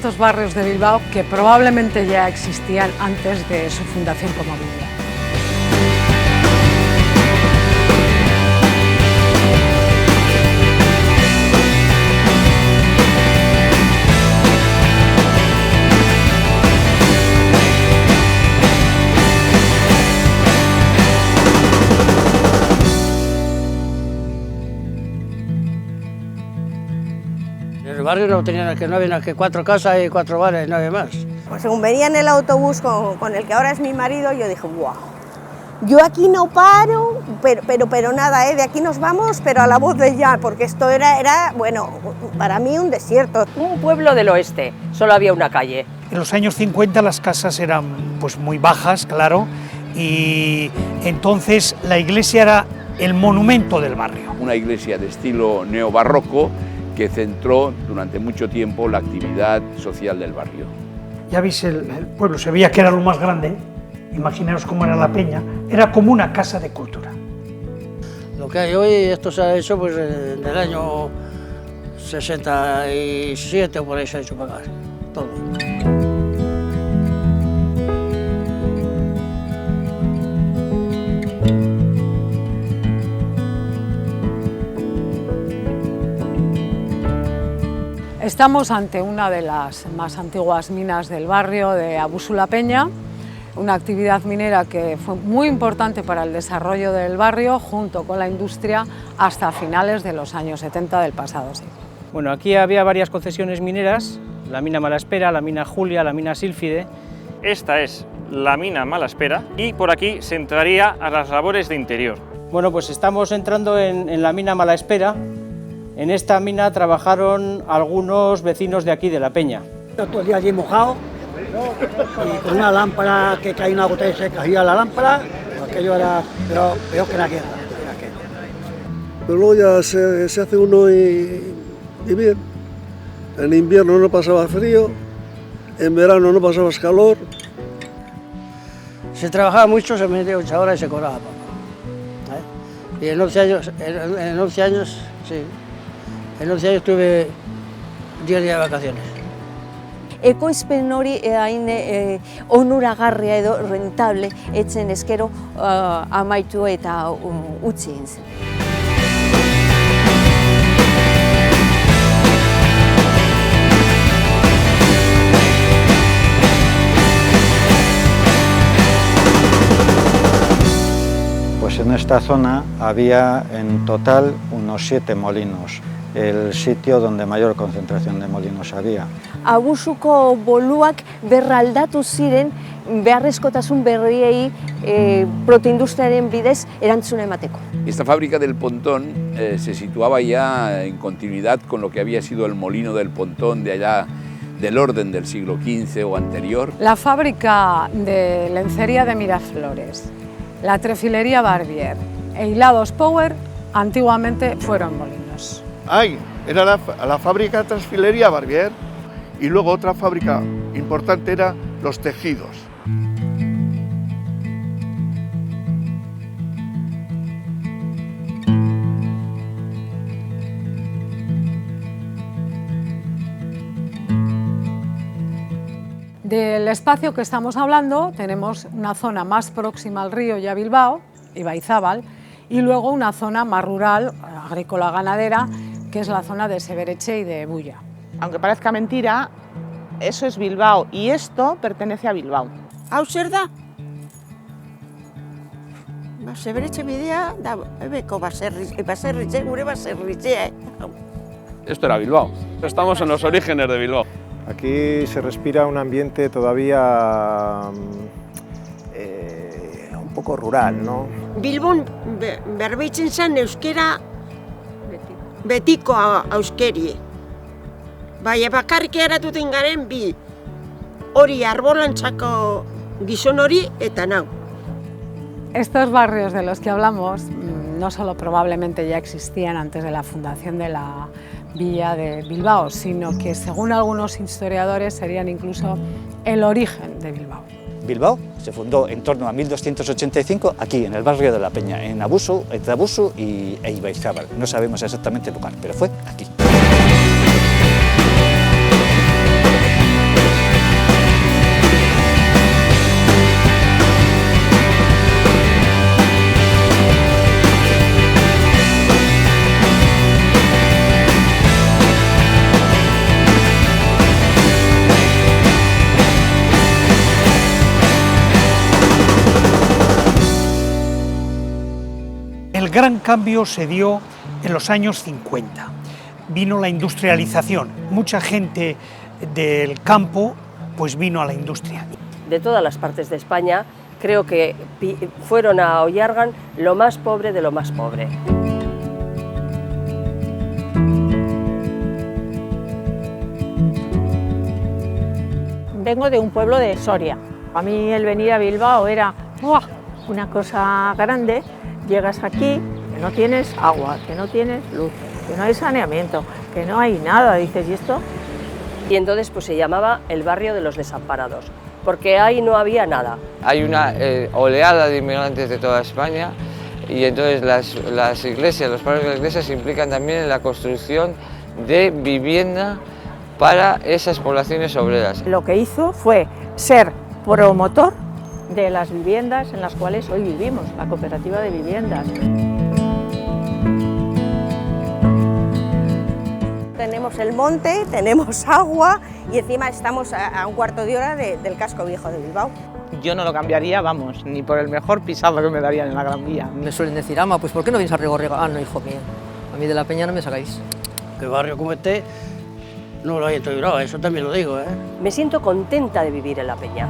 estos barrios de Bilbao que probablemente ya existían antes de su fundación como villa. En el barrio no había más que 4 casas y 4 bares, no había más. Pues según venía en el autobús con el que ahora es mi marido, yo dije, ¡guau! Yo aquí no paro, pero nada, de aquí nos vamos, pero a la voz de ya, porque esto era, bueno, para mí un desierto. Un pueblo del oeste, solo había una calle. En los años 50 las casas eran pues muy bajas, claro, y entonces la iglesia era el monumento del barrio. Una iglesia de estilo neobarroco que centró durante mucho tiempo la actividad social del barrio. Ya veis, el pueblo se veía que era lo más grande, imaginaos cómo era la peña, era como una casa de cultura. Lo que hay hoy, esto se ha hecho pues en el año 67 o por ahí se ha hecho para acá, todo. Estamos ante una de las más antiguas minas del barrio de Abusu la Peña, una actividad minera que fue muy importante para el desarrollo del barrio junto con la industria hasta finales de los años 70 del pasado siglo. Bueno, aquí había varias concesiones mineras, la mina Malaspera, la mina Julia, la mina Sílfide. Esta es la mina Malaspera y por aquí se entraría a las labores de interior. Bueno, pues estamos entrando en la mina Malaspera. En esta mina trabajaron algunos vecinos de aquí, de la Peña. Todo el día allí mojado y con una lámpara que caía una gota y se caía la lámpara, aquello era peor que la guerra. Pero luego ya se hace uno y bien. En invierno no pasaba frío, en verano no pasabas calor. Se trabajaba mucho, se metía 8 horas y se cobraba poco. Y en 11 años, sí. En 11 años tuve 10 días de vacaciones. Ekoizpen hori hain onuragarria edo rentable etzen eskero amaitu eta utzi egin zen. Pues en esta zona había en total unos 7 molinos, el sitio donde mayor concentración de molinos había. Abusuko boluak berraldatu ziren beharrezkotasun berriei protoindustriaren bidez erantzuna emateko. Esta fábrica del Pontón se situaba ya en continuidad con lo que había sido el molino del Pontón de allá del orden del siglo XV o anterior. La fábrica de lencería de Miraflores, la trefilería Barbier e hilados Power antiguamente fueron molinos. Era la fábrica de transfilería Barbier y luego otra fábrica importante era los tejidos. Del espacio que estamos hablando tenemos una zona más próxima al río y a Bilbao, Ibaizábal, y luego una zona más rural, agrícola ganadera, que es la zona de Seberetxe y de Bulla. Aunque parezca mentira, eso es Bilbao y esto pertenece a Bilbao. Hau zer da? Seberetxe bidea da ebeko baserritxe, gure baserritxea. Esto era Bilbao. Estamos en los orígenes de Bilbao. Aquí se respira un ambiente todavía un poco rural, ¿no? Bilbon berbeitzen zen euskera betiko euskerie. Baina bakarrik eratuten garen bi, hori arbolantzako gizon hori eta nau. Estos barrios de los que hablamos no solo probablemente ya existían antes de la fundación de la villa de Bilbao, sino que según algunos historiadores serían incluso el origen de Bilbao. Bilbao se fundó en torno a 1285 aquí en el barrio de la Peña, en Abusu, entre Abusu e Ibaizábal. No sabemos exactamente el lugar, pero fue aquí. gran cambio se dio en los años 50. Vino la industrialización, mucha gente del campo pues vino a la industria. De todas las partes de España, creo que fueron a Ollargan lo más pobre de lo más pobre. Vengo de un pueblo de Soria. A mí el venir a Bilbao era una cosa grande. Llegas aquí, que no tienes agua, que no tienes luz, que no hay saneamiento, que no hay nada. Dices, ¿y esto? Y entonces pues se llamaba el barrio de los desamparados, porque ahí no había nada. Hay una oleada de inmigrantes de toda España y entonces las iglesias, los padres de las iglesias se implican también en la construcción de vivienda para esas poblaciones obreras. Lo que hizo fue ser promotor de las viviendas en las cuales hoy vivimos, la cooperativa de viviendas. Tenemos el monte, tenemos agua y encima estamos a un cuarto de hora del casco viejo de Bilbao. Yo no lo cambiaría, vamos, ni por el mejor pisado que me darían en la Gran Vía. Me suelen decir, ama, pues ¿por qué no vienes a Rigorriaga? Ah, no, hijo mío, a mí de la Peña no me sacáis. Que barrio como este no lo hay en todo Bilbao, eso también lo digo, ¿eh? Me siento contenta de vivir en La Peña.